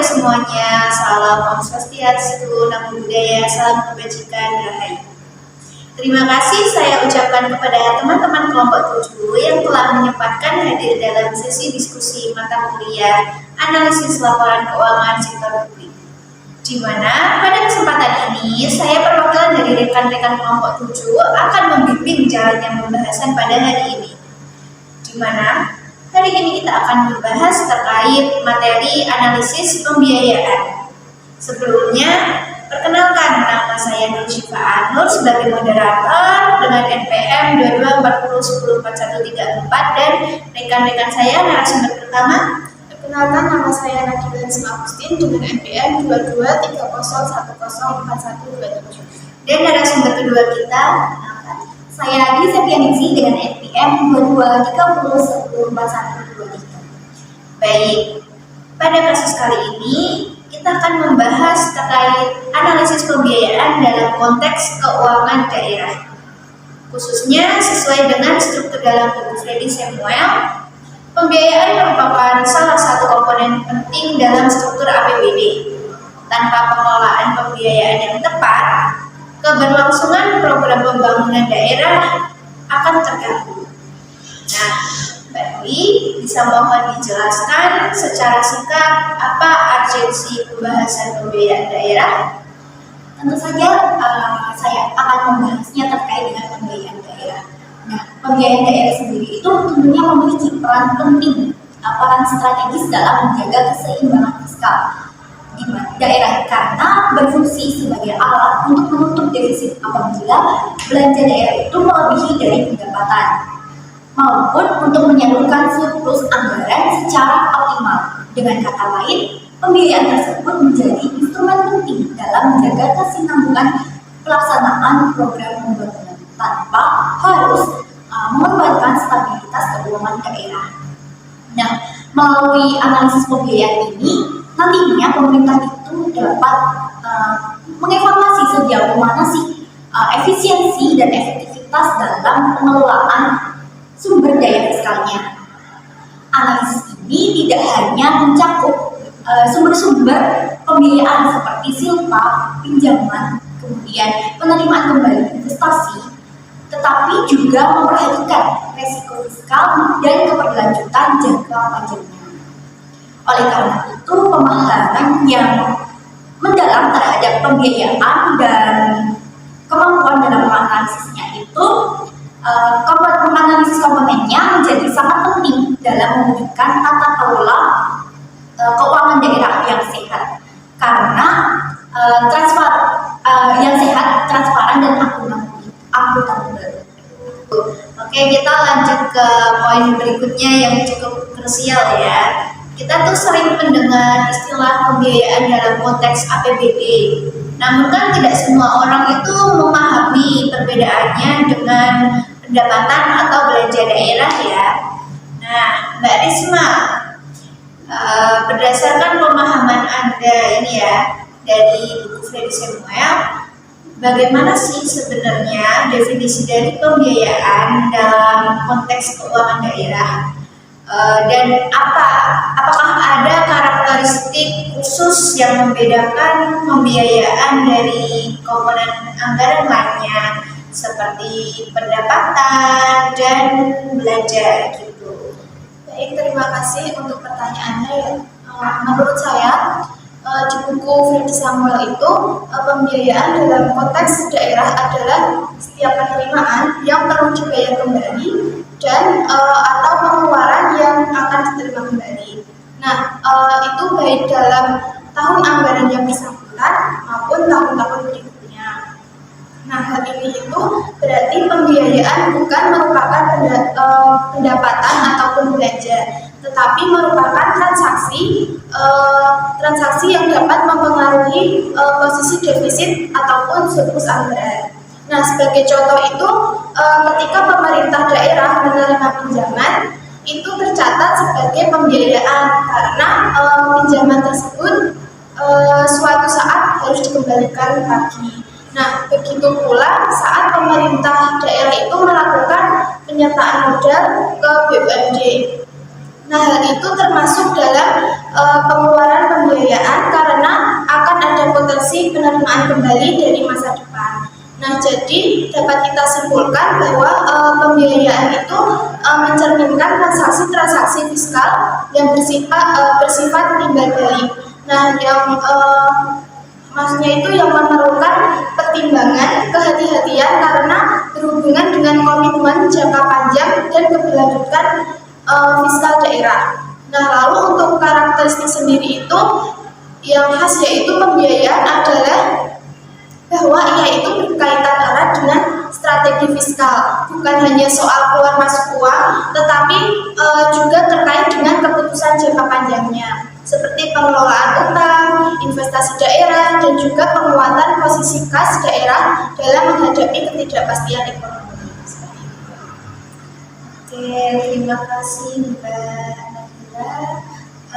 semuanya, salam Om Swastiastu, Namo Buddhaya, salam kebajikan, rahayu. Terima kasih saya ucapkan kepada teman-teman kelompok 7 yang telah menyempatkan hadir dalam sesi diskusi mata kuliah analisis laporan keuangan sektor publik. Di mana pada kesempatan ini saya perwakilan dari rekan-rekan kelompok 7 akan membimbing jalannya pembahasan pada hari ini. Di mana hari ini kita akan membahas terkait materi analisis pembiayaan. Sebelumnya, perkenalkan, nama saya Nur Syifa Anur sebagai moderator dengan NPM 2240104134 dan rekan-rekan saya narasumber pertama. Perkenalkan, nama saya Nadila Risma Agustin dengan NPM 2230104127 dan narasumber kedua kita. Saya Adi Septianingsi dengan NPM 2230104123. Baik, pada kasus kali ini kita akan membahas terkait analisis pembiayaan dalam konteks keuangan daerah. Khususnya sesuai dengan struktur dalam buku Freddy Samuel, pembiayaan merupakan salah satu komponen penting dalam struktur APBD. Tanpa pengelolaan pembiayaan yang tepat, keberlangsungan program pembangunan daerah akan terganggu. Nah, Mbak Dwi bisa mohon dijelaskan secara singkat apa urgensi pembahasan pembiayaan daerah? Tentu saja saya akan membahasnya terkait dengan pembiayaan daerah. Nah, pembiayaan daerah sendiri itu tentunya memiliki peran penting, peran strategis dalam menjaga keseimbangan fiskal di daerah karena berfungsi sebagai alat untuk menutup defisit apabila belanja daerah itu melebihi dari pendapatan maupun untuk menyalurkan surplus anggaran secara optimal. Dengan kata lain, pembiayaan tersebut menjadi instrumen penting dalam menjaga kesinambungan pelaksanaan program pembangunan tanpa harus mengorbankan stabilitas keuangan daerah. Nah, melalui analisis pembiayaan ini, nantinya pemerintah itu dapat mengevaluasi sejauh mana sih efisiensi dan efektivitas dalam pengelolaan sumber daya fiskalnya. Analisis ini tidak hanya mencakup sumber-sumber pembiayaan seperti silpa, pinjaman, kemudian penerimaan kembali investasi, tetapi juga memperhatikan resiko fiskal dan keberlanjutan jangka panjangnya. Oleh karena itu, pemahaman yang mendalam terhadap pembiayaan dan kemampuan dalam menganalisisnya itu menganalisis komponennya menjadi sangat penting dalam mewujudkan tata kelola keuangan daerah yang sehat karena yang sehat, transparan dan akuntabel. Oke, kita lanjut ke poin berikutnya yang cukup krusial ya. Kita tuh sering mendengar istilah pembiayaan dalam konteks APBD. Namun kan tidak semua orang itu memahami perbedaannya dengan pendapatan atau belanja daerah ya. Nah, Mbak Risma, berdasarkan pemahaman Anda ini ya dari buku Freddy Samuel, bagaimana sih sebenarnya definisi dari pembiayaan dalam konteks keuangan daerah? Dan apakah ada karakteristik khusus yang membedakan pembiayaan dari komponen anggaran lainnya seperti pendapatan dan belanja gitu? Baik, terima kasih untuk pertanyaannya. Menurut saya, di buku Freddy Samuel itu pembiayaan dalam konteks daerah adalah setiap penerimaan yang perlu dibayar kembali dan atau pengeluaran yang akan diterima kembali. Nah, itu baik dalam tahun anggaran yang bersangkutan maupun tahun-tahun berikutnya. Nah, hal ini itu berarti pembiayaan bukan merupakan pendapatan ataupun belanja, tetapi merupakan transaksi yang dapat mempengaruhi posisi defisit ataupun surplus anggaran. Nah, sebagai contoh itu, ketika pemerintah daerah menerima pinjaman, itu tercatat sebagai pembiayaan karena pinjaman tersebut suatu saat harus dikembalikan lagi. Nah, begitu pula saat pemerintah daerah itu melakukan penyertaan modal ke BUMD. Nah, hal itu termasuk dalam pengeluaran pembiayaan prediksi penerimaan kembali dari masa depan. Nah, jadi dapat kita simpulkan bahwa pembiayaan itu mencerminkan transaksi-transaksi fiskal yang bersifat timbal balik. Nah, yang maksudnya itu yang memerlukan pertimbangan, kehati-hatian karena berhubungan dengan komitmen jangka panjang dan keberlanjutan fiskal daerah. Nah, lalu untuk karakteristik sendiri itu yang khas yaitu pembiayaan adalah bahwa ia itu berkaitan erat dengan strategi fiskal, bukan hanya soal keluar masuk uang, tetapi juga terkait dengan keputusan jangka panjangnya, seperti pengelolaan utang, investasi daerah, dan juga penguatan posisi kas daerah dalam menghadapi ketidakpastian ekonomi. Oke, terima kasih Mbak Nabila.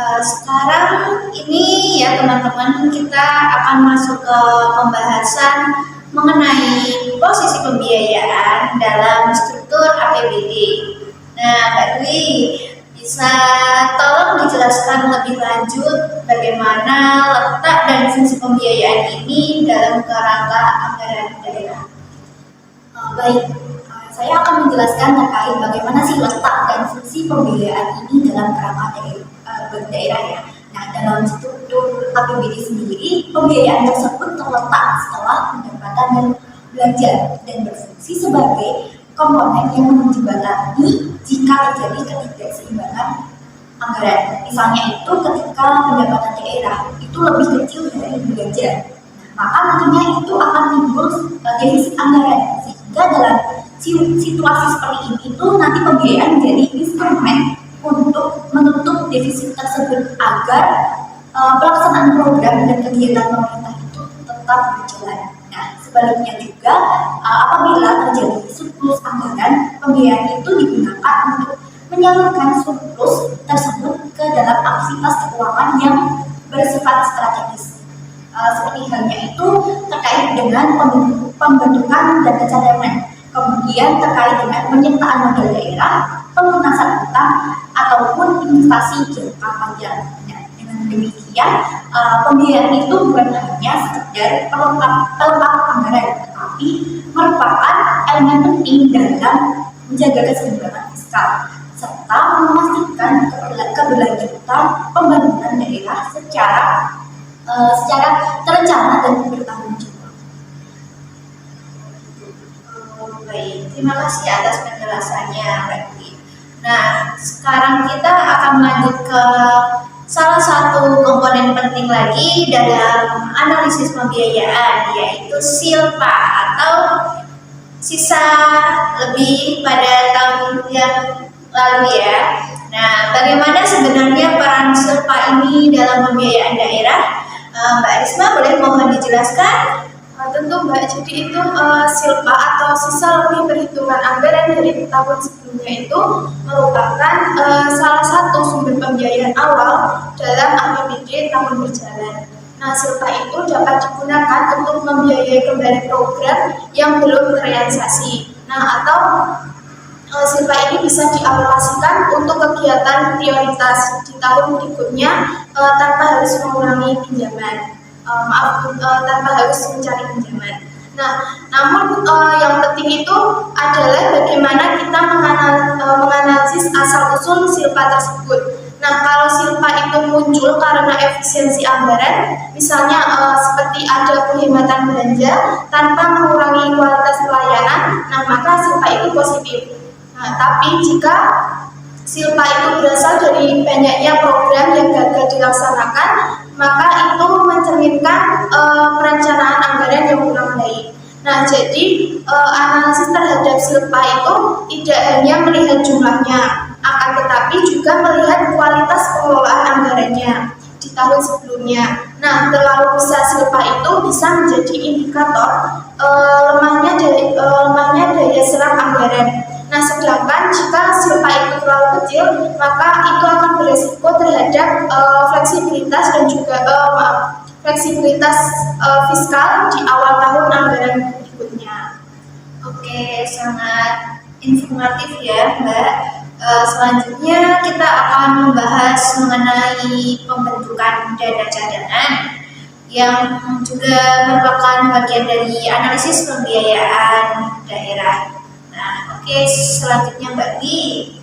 Sekarang ini ya teman-teman, kita akan masuk ke pembahasan mengenai posisi pembiayaan dalam struktur APBD. Nah, Mbak Dwi, bisa tolong dijelaskan lebih lanjut bagaimana letak dan fungsi pembiayaan ini dalam kerangka anggaran daerah? Baik, saya akan menjelaskan terkait bagaimana sih letak dan fungsi pembiayaan ini dalam kerangka daerah ya. Nah, dalam struktur APBD sendiri, pembiayaan tersebut terletak setelah pendapatan dan belanja dan berfungsi sebagai komponen yang menjembatani jika terjadi ketidakseimbangan anggaran. Misalnya itu ketika pendapatan daerah itu lebih kecil dari belanja, maka nantinya itu akan timbul defisit anggaran, sehingga dalam situasi seperti ini itu nanti pembiayaan menjadi instrumen untuk menutup defisit tersebut agar pelaksanaan program dan kegiatan pemerintah itu tetap berjalan. Nah, sebaliknya juga apabila terjadi surplus anggaran, pembiayaan itu digunakan untuk menyalurkan surplus tersebut ke dalam aktivitas keuangan yang bersifat strategis. Seperti halnya itu terkait dengan pembentukan dana cadangan, kemudian terkait dengan penyertaan modal daerah, pelunasan utang, ataupun investasi jangka panjang. Nah, dengan demikian, pembiayaan itu bukan hanya sekedar pelengkap anggaran, tetapi merupakan elemen penting dalam menjaga keseimbangan fiskal, serta memastikan keberlanjutan pembangunan daerah secara terencana dan bertanggung jawab. Baik, terima kasih atas penjelasannya, Mbak Dwi. Nah, sekarang kita akan lanjut ke salah satu komponen penting lagi dalam analisis pembiayaan, yaitu SILPA atau sisa lebih pada tahun yang lalu ya. Nah, bagaimana sebenarnya peran SILPA ini dalam pembiayaan daerah? Mbak Risma, boleh mohon dijelaskan? Tentu Mbak, jadi itu SILPA atau sisa lebih perhitungan anggaran dari tahun sebelumnya itu merupakan salah satu sumber pembiayaan awal dalam APBD tahun berjalan. Nah, SILPA itu dapat digunakan untuk membiayai kembali program yang belum terrealisasi. Nah, atau SILPA ini bisa dialokasikan untuk kegiatan prioritas di tahun berikutnya tanpa harus mengurangi pinjaman. Tanpa harus mencari pinjaman. Nah, namun yang penting itu adalah bagaimana kita menganalisis asal-usul SILPA tersebut. Nah, kalau SILPA itu muncul karena efisiensi anggaran, misalnya seperti ada penghematan belanja tanpa mengurangi kualitas pelayanan, nah maka SILPA itu positif. Nah, tapi jika SILPA itu berasal dari banyaknya program yang gagal dilaksanakan, maka itu mencerminkan perencanaan anggaran yang kurang baik. Nah, jadi analisis terhadap SILPA itu tidak hanya melihat jumlahnya, akan tetapi juga melihat kualitas pengelolaan anggarannya di tahun sebelumnya. Nah, terlalu besar SILPA itu bisa menjadi indikator lemahnya daya serap anggaran. Nah, sedangkan jika SILPA itu terlalu kecil, maka itu akan beresiko terhadap fleksibilitas dan juga fleksibilitas fiskal di awal tahun anggaran berikutnya. Oke, sangat informatif ya, Mbak. Selanjutnya kita akan membahas mengenai pembentukan dana cadangan. yang juga merupakan bagian dari analisis pembiayaan daerah. Nah, oke, selanjutnya Mbak Dwi,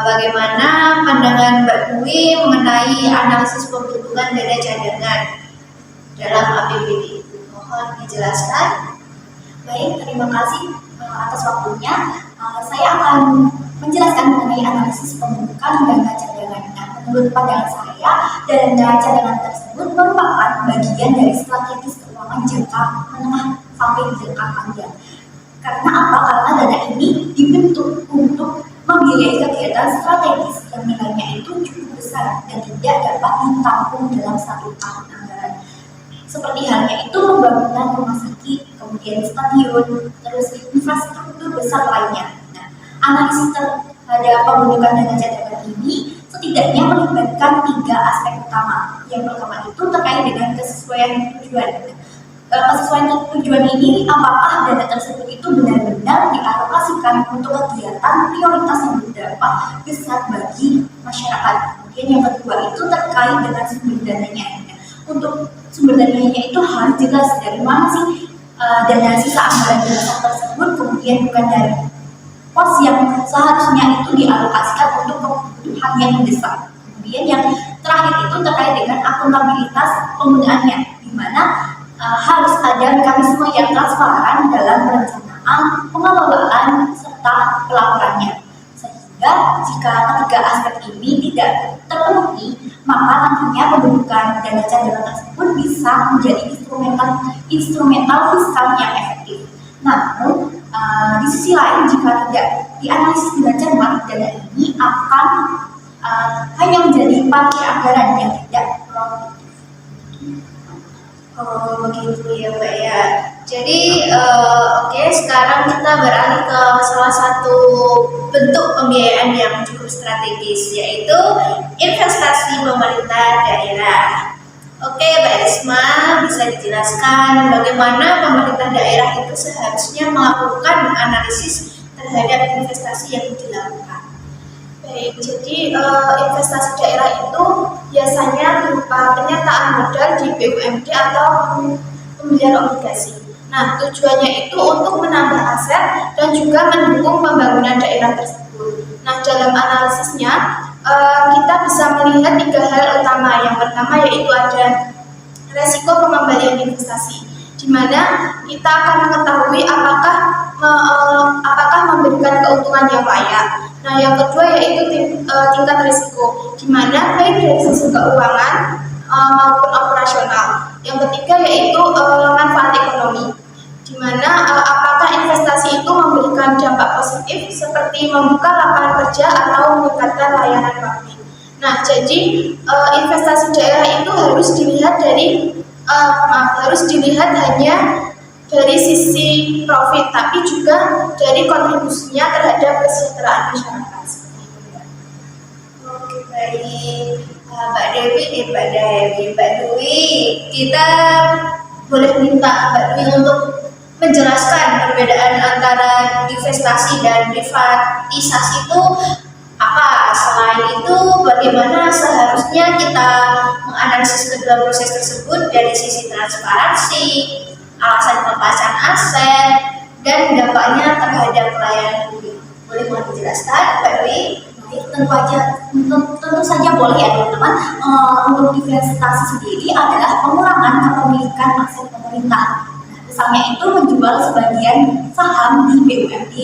bagaimana pandangan Mbak Dwi mengenai analisis pembentukan dana cadangan dalam APBD? Mohon dijelaskan. Baik, terima kasih atas waktunya. Saya akan menjelaskan mengenai analisis pembentukan dana cadangan. Nah, menurut pandangan saya, dana cadangan tersebut merupakan bagian dari strategis keuangan jangka menengah sampai jangka panjang. Karena apa? Karena dana ini dibentuk untuk membiayai kegiatan strategis yang nilainya itu cukup besar dan tidak dapat ditampung dalam satu tahun anggaran. Seperti halnya itu pembangunan rumah sakit, kemudian stadion, terus infrastruktur besar lainnya. Nah, analisis terhadap pembentukan dana cadangan ini setidaknya melibatkan 3 aspek utama. Yang pertama itu terkait dengan kesesuaian tujuan. Kesesuaian tujuan ini, apakah dana tersebut itu benar-benar dialokasikan untuk kegiatan prioritas yang berdampak besar bagi masyarakat. Kemudian yang kedua itu terkait dengan sumber dananya. Untuk sumber dananya itu harus jelas dari mana sih dana sisa anggaran dasar tersebut, kemudian bukan dari pos yang seharusnya itu dialokasikan untuk kebutuhan yang besar. Kemudian yang terakhir itu terkait dengan akuntabilitas penggunaannya, di mana harus ada mekanisme yang transparan dalam perencanaan, pengelolaan, serta pelaporannya. Sehingga jika ketiga aspek ini tidak terpenuhi, maka nantinya pembentukan dana cadangan tersebut bisa menjadi instrumental fiskal yang efektif. Namun, di sisi lain, jika tidak dianalisis dengan cermat, dana ini akan hanya menjadi parkir anggaran yang tidak produktif. Oh, begitu ya Mbak ya. Jadi oke, sekarang kita beralih ke salah satu bentuk pembiayaan yang cukup strategis, yaitu investasi pemerintah daerah. Oke, Mbak Risma, bisa dijelaskan bagaimana pemerintah daerah itu seharusnya melakukan analisis terhadap investasi yang dilakukan? Baik, jadi investasi daerah itu biasanya berupa penyertaan modal di BUMD atau pembelian obligasi. Nah, tujuannya itu untuk menambah aset dan juga mendukung pembangunan daerah tersebut. Nah, dalam analisisnya kita bisa melihat 3 hal utama. Yang pertama yaitu ada resiko pengembalian investasi, di mana kita akan mengetahui apakah memberikan keuntungan yang layak. Nah, yang kedua yaitu tingkat risiko, di mana baik dari sisi keuangan maupun operasional. Yang ketiga yaitu manfaat ekonomi, di mana apakah investasi itu memberikan dampak positif seperti membuka lapangan kerja atau meningkatkan layanan publik. Nah, jadi investasi daerah itu harus dilihat hanya dari sisi profit, tapi juga dari kontribusinya terhadap kesejahteraan masyarakat. Oke, baik. Mbak Dwi, kita boleh minta Mbak Dwi untuk menjelaskan perbedaan antara investasi dan privatisasi itu apa? Selain itu, bagaimana seharusnya kita menganalisis kedua proses tersebut dari sisi transparansi, alasan pelepasan aset, dan dampaknya terhadap pelayanan publik? Boleh mohon dijelaskan, Mbak Dwi? Tentu saja boleh ya teman-teman. Untuk investasi sendiri adalah pengurangan kepemilikan aset pemerintah. Nah, misalnya itu menjual sebagian saham di BUMD.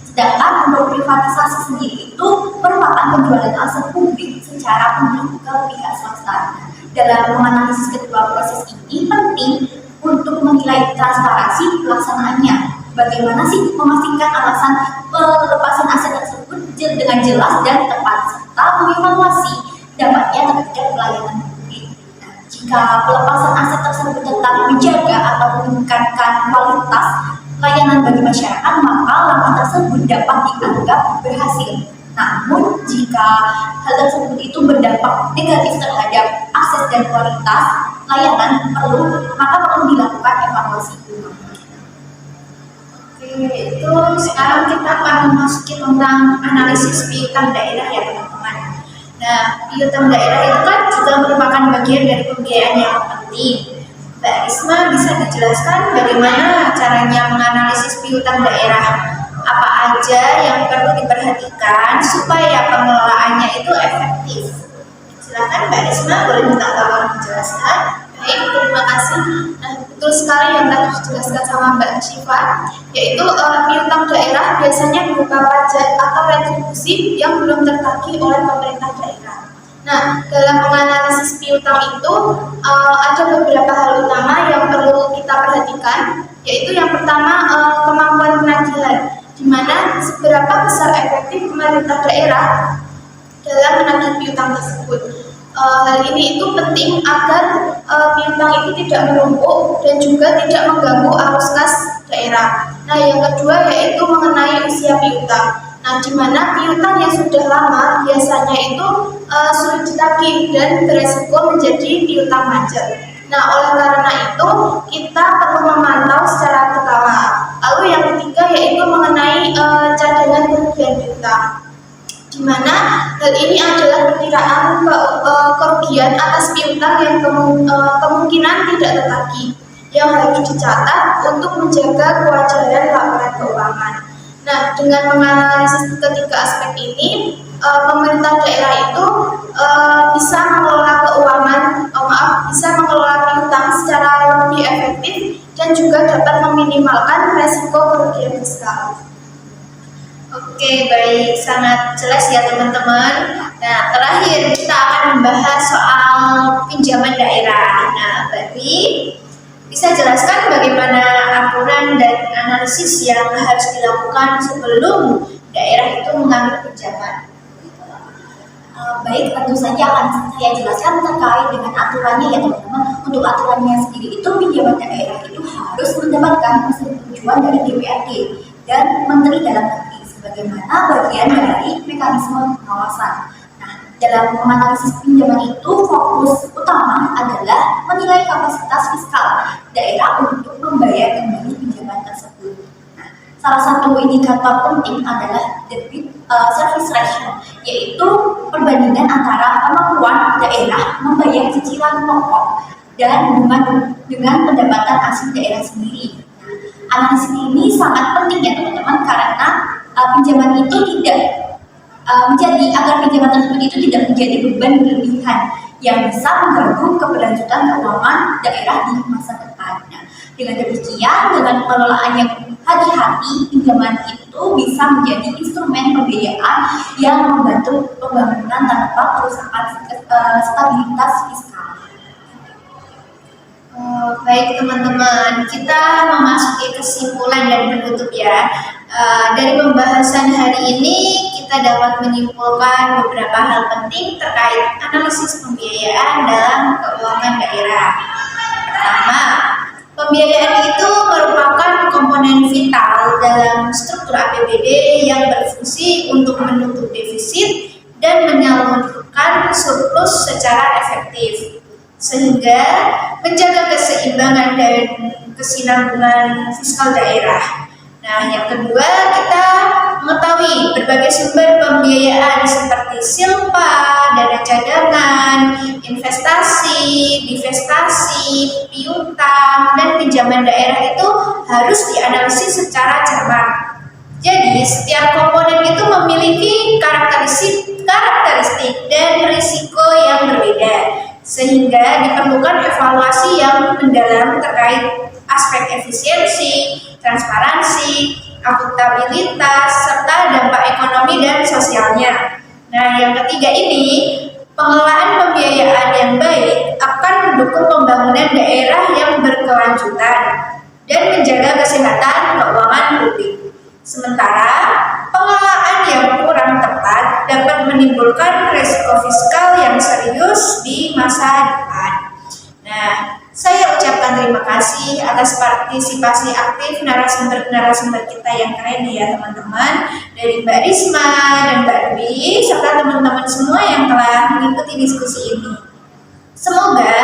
Sedangkan untuk privatisasi sendiri itu merupakan penjualan aset publik secara penuh ke pihak swasta. Dalam menganalisis kedua proses ini penting untuk menilai transparansi pelaksanaannya. Bagaimana sih memastikan alasan pelepasan aset tersebut dengan jelas dan tepat, serta mengevaluasi dampaknya terhadap pelayanan publik. Nah, jika pelepasan aset tersebut tetap menjaga atau meningkatkan kualitas layanan bagi masyarakat, maka langkah tersebut dapat dianggap berhasil. Namun, jika hal tersebut itu berdampak negatif terhadap akses dan kualitas layanan, maka perlu dilakukan evaluasi ulang. Itu sekarang kita akan memasuki tentang analisis piutang daerah ya teman-teman. Nah, piutang daerah itu kan juga merupakan bagian dari pembiayaan yang penting. Mbak Risma bisa dijelaskan bagaimana caranya menganalisis piutang daerah? Apa aja yang perlu diperhatikan supaya pengelolaannya itu efektif? Silakan Mbak Risma, boleh minta tolong dijelaskan. Baik, terima kasih. Nah, betul sekali yang tadi dijelaskan sama Mbak Syifa, yaitu piutang daerah biasanya berupa pajak atau retribusi yang belum tertagih oleh pemerintah daerah. Nah, dalam menganalisis piutang itu ada beberapa hal utama yang perlu kita perhatikan, yaitu yang pertama kemampuan penagihan, di mana seberapa besar efektif pemerintah daerah dalam menagih piutang tersebut. Hal ini itu penting agar piutang itu tidak menumpuk dan juga tidak mengganggu arus kas daerah. Nah, yang kedua yaitu mengenai usia piutang. Nah, di mana piutang yang sudah lama biasanya itu sulit ditagih dan beresiko menjadi piutang macet. Nah, oleh karena itu kita perlu memantau secara berkala. Lalu yang ketiga yaitu mengenai cadangan kerugian piutang, di mana hal ini adalah perkiraan kerugian atas piutang yang kemungkinan tidak tertagih yang harus dicatat untuk menjaga kewajaran laporan keuangan. Nah, dengan menganalisis ketiga aspek ini, pemerintah daerah itu bisa mengelola piutang secara lebih efektif dan juga dapat meminimalkan resiko kerugian fiskal. Oke, baik, sangat jelas ya teman-teman. Nah, terakhir kita akan membahas soal pinjaman daerah. Nah, Barbie bisa jelaskan bagaimana aturan dan analisis yang harus dilakukan sebelum daerah itu mengambil pinjaman? Baik, tentu saja akan saya jelaskan terkait dengan aturannya ya teman-teman. Untuk aturannya sendiri itu pinjaman daerah itu harus mendapatkan persetujuan dari DPRD dan Menteri Dalam Negeri sebagaimana bagian dari mekanisme pengawasan. Nah, dalam menganalisis pinjaman itu fokus utama adalah menilai kapasitas fiskal daerah untuk membayar kembali pinjaman tersebut. Nah, salah satu indikator penting adalah debt service ratio, yaitu perbandingan antara kemampuan daerah membayar cicilan pokok dan dengan pendapatan asli daerah sendiri. Nah, analisis ini sangat penting ya teman-teman karena pinjaman itu tidak agar pinjaman tersebut itu tidak menjadi beban berlebihan yang bisa mengganggu keberlanjutan keuangan daerah di masa depan. Nah, dengan demikian, dengan pengelolaan yang hati-hati, pinjaman itu bisa menjadi instrumen pembiayaan yang membantu pembangunan tanpa kerusakan stabilitas fiskal. Baik teman-teman, kita memasuki kesimpulan dan penutup ya. Dari pembahasan hari ini kita dapat menyimpulkan beberapa hal penting terkait analisis pembiayaan dalam keuangan daerah. Pertama, pembiayaan itu merupakan komponen vital dalam struktur APBD yang berfungsi untuk menutup defisit dan menyalurkan surplus secara efektif, sehingga menjaga keseimbangan dan kesinambungan fiskal daerah. Nah, yang kedua, kita mengetahui berbagai sumber pembiayaan seperti silpa, dana cadangan, investasi, divestasi, piutang, dan pinjaman daerah itu harus dianalisis secara cermat. Jadi, setiap komponen itu memiliki karakteristik dan risiko yang berbeda, sehingga diperlukan evaluasi yang mendalam terkait aspek efisiensi, transparansi, akuntabilitas, serta dampak ekonomi dan sosialnya. Nah, yang ketiga ini, pengelolaan pembiayaan yang baik akan mendukung pembangunan daerah yang berkelanjutan dan menjaga kesehatan keuangan publik. Sementara, pengelolaan yang kurang tepat dapat menimbulkan risiko fiskal yang serius di masa depan. Nah, saya ucapkan terima kasih atas partisipasi aktif narasumber-narasumber kita yang keren ya teman-teman, dari Mbak Risma dan Mbak Dwi serta teman-teman semua yang telah mengikuti diskusi ini. Semoga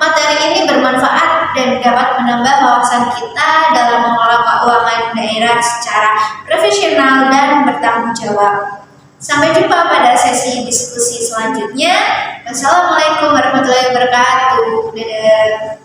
materi ini bermanfaat dan dapat menambah wawasan kita dalam mengelola keuangan daerah secara profesional dan bertanggung jawab. Sampai jumpa pada sesi diskusi selanjutnya. Wassalamualaikum warahmatullahi wabarakatuh. Dadah.